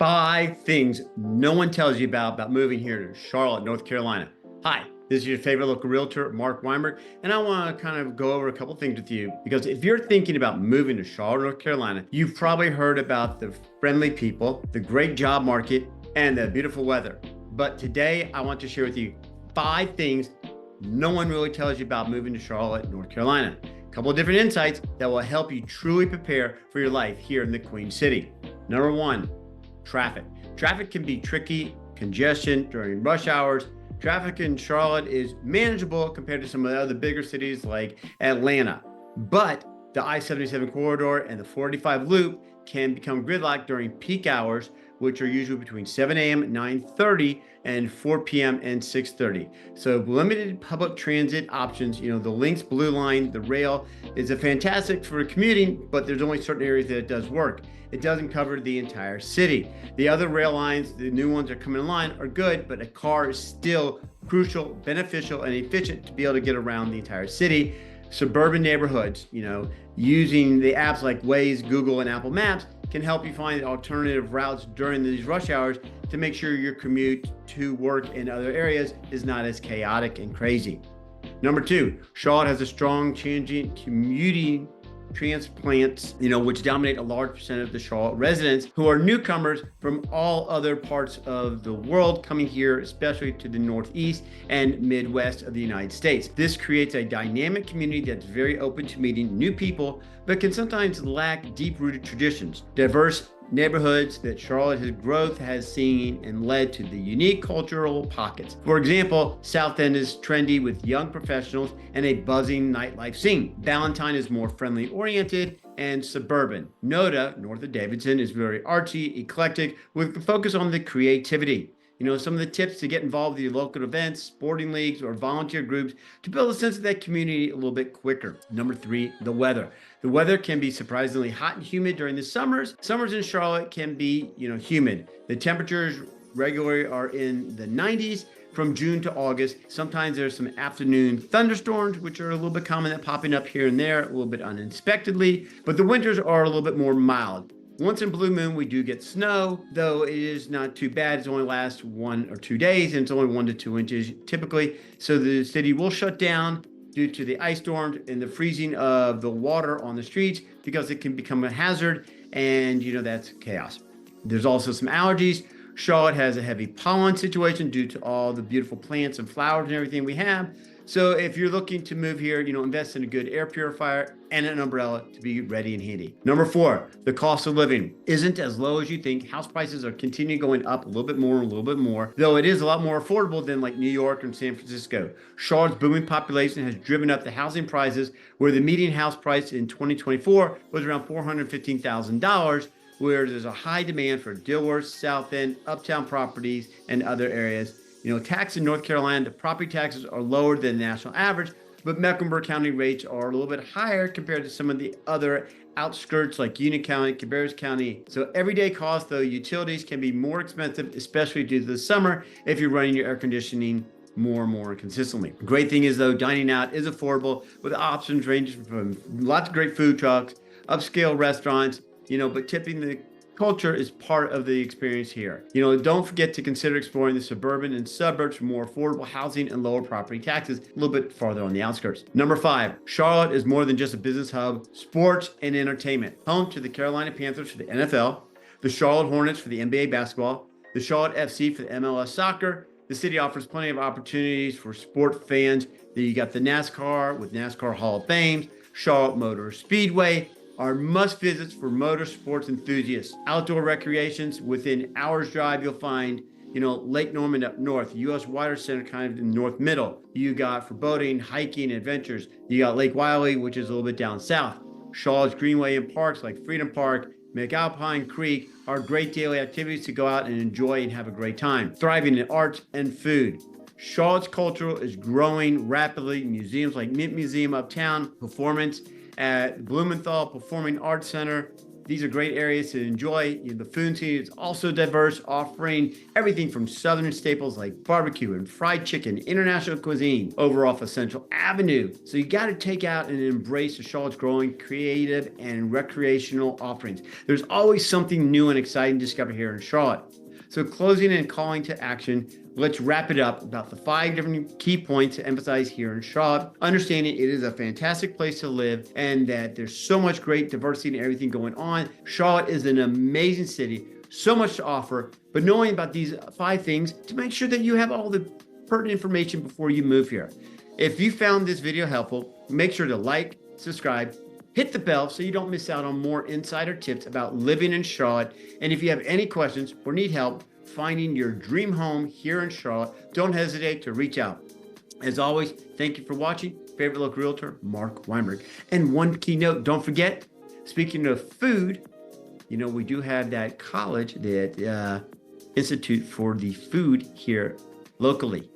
5 things no one tells you about moving here to Charlotte, North Carolina. Hi, this is your favorite local realtor, Mark Weinberg, and I want to kind of go over a couple things with you because if you're thinking about moving to Charlotte, North Carolina, you've probably heard about the friendly people, the great job market, and the beautiful weather. But today I want to share with you 5 things no one really tells you about moving to Charlotte, North Carolina. A couple of different insights that will help you truly prepare for your life here in the Queen City. Number 1, traffic. Traffic can be tricky, congestion during rush hours. Traffic in Charlotte is manageable compared to some of the other bigger cities like Atlanta. But the I-77 corridor and the 485 loop can become gridlocked during peak hours, which are usually between 7 a.m. and 9:30 and 4 p.m. and 6:30. So limited public transit options, the Lynx Blue Line, the rail is a fantastic for commuting, but there's only certain areas that it does work. It doesn't cover the entire city. The other rail lines, the new ones that are coming in line are good, but a car is still crucial, beneficial, and efficient to be able to get around the entire city. Suburban neighborhoods, using the apps like Waze, Google, and Apple Maps can help you find alternative routes during these rush hours to make sure your commute to work in other areas is not as chaotic and crazy. Number 2, Charlotte has a strong changing commuting transplants, which dominate a large percent of the Charlotte residents who are newcomers from all other parts of the world coming here, especially to the Northeast and Midwest of the United States. This creates a dynamic community that's very open to meeting new people, but can sometimes lack deep-rooted traditions. Diverse neighborhoods that Charlotte's growth has seen and led to the unique cultural pockets. For example, South End is trendy with young professionals and a buzzing nightlife scene. Ballantyne is more friendly oriented and suburban. Noda, north of Davidson, is very artsy, eclectic, with a focus on the creativity. Some of the tips to get involved with your local events, sporting leagues, or volunteer groups to build a sense of that community a little bit quicker. Number 3, the weather. The weather can be surprisingly hot and humid during the summers. Summers in Charlotte can be, humid. The temperatures regularly are in the 90s from June to August. Sometimes there's some afternoon thunderstorms, which are a little bit common, that popping up here and there, a little bit unexpectedly, but the winters are a little bit more mild. Once in blue moon, we do get snow, though it is not too bad. It only lasts 1 or 2 days, and it's only 1 to 2 inches typically. So the city will shut down due to the ice storms and the freezing of the water on the streets because it can become a hazard, and that's chaos. There's also some allergies. Charlotte has a heavy pollen situation due to all the beautiful plants and flowers and everything we have. So if you're looking to move here, invest in a good air purifier and an umbrella to be ready and handy. Number 4, the cost of living isn't as low as you think. House prices are continuing going up a little bit more, though it is a lot more affordable than like New York and San Francisco. Charlotte's booming population has driven up the housing prices, where the median house price in 2024 was around $415,000, where there's a high demand for Dilworth, South End, Uptown properties, and other areas. Tax in North Carolina, the property taxes are lower than the national average, but Mecklenburg County rates are a little bit higher compared to some of the other outskirts like Union County, Cabarrus County. So everyday costs, though, utilities can be more expensive, especially due to the summer if you're running your air conditioning more and more consistently. Great thing is, though, dining out is affordable with options ranging from lots of great food trucks, upscale restaurants, but tipping the culture is part of the experience here. Don't forget to consider exploring the suburban and suburbs for more affordable housing and lower property taxes a little bit farther on the outskirts. Number 5, Charlotte is more than just a business hub, sports and entertainment. Home to the Carolina Panthers for the NFL, the Charlotte Hornets for the NBA basketball, the Charlotte FC for the MLS soccer. The city offers plenty of opportunities for sport fans. You got the NASCAR with NASCAR Hall of Fame, Charlotte Motor Speedway, are must visits for motorsports enthusiasts. Outdoor recreations within hours drive, you'll find, Lake Norman up north, U.S. Water Center kind of in the north middle. You got for boating, hiking, adventures. You got Lake Wiley, which is a little bit down south. Charlotte's Greenway and parks like Freedom Park, McAlpine Creek are great daily activities to go out and enjoy and have a great time. Thriving in arts and food. Charlotte's culture is growing rapidly. Museums like Mint Museum Uptown, Performance at Blumenthal Performing Arts Center, These are great areas to enjoy. The food scene is also diverse, offering everything from southern staples like barbecue and fried chicken, international cuisine over off of Central Avenue. So you got to take out and embrace the Charlotte's growing creative and recreational offerings. There's always something new and exciting to discover here in Charlotte. So closing and calling to action, let's wrap it up about the 5 different key points to emphasize here in Charlotte. Understanding it is a fantastic place to live and that there's so much great diversity and everything going on. Charlotte is an amazing city, so much to offer, but knowing about these 5 things to make sure that you have all the pertinent information before you move here. If you found this video helpful, make sure to like, subscribe, hit the bell so you don't miss out on more insider tips about living in Charlotte. And if you have any questions or need help finding your dream home here in Charlotte, don't hesitate to reach out. As always, thank you for watching. Favorite local realtor, Mark Weinberg. And one key note, don't forget, speaking of food, we do have that college, that Institute for the Food here locally.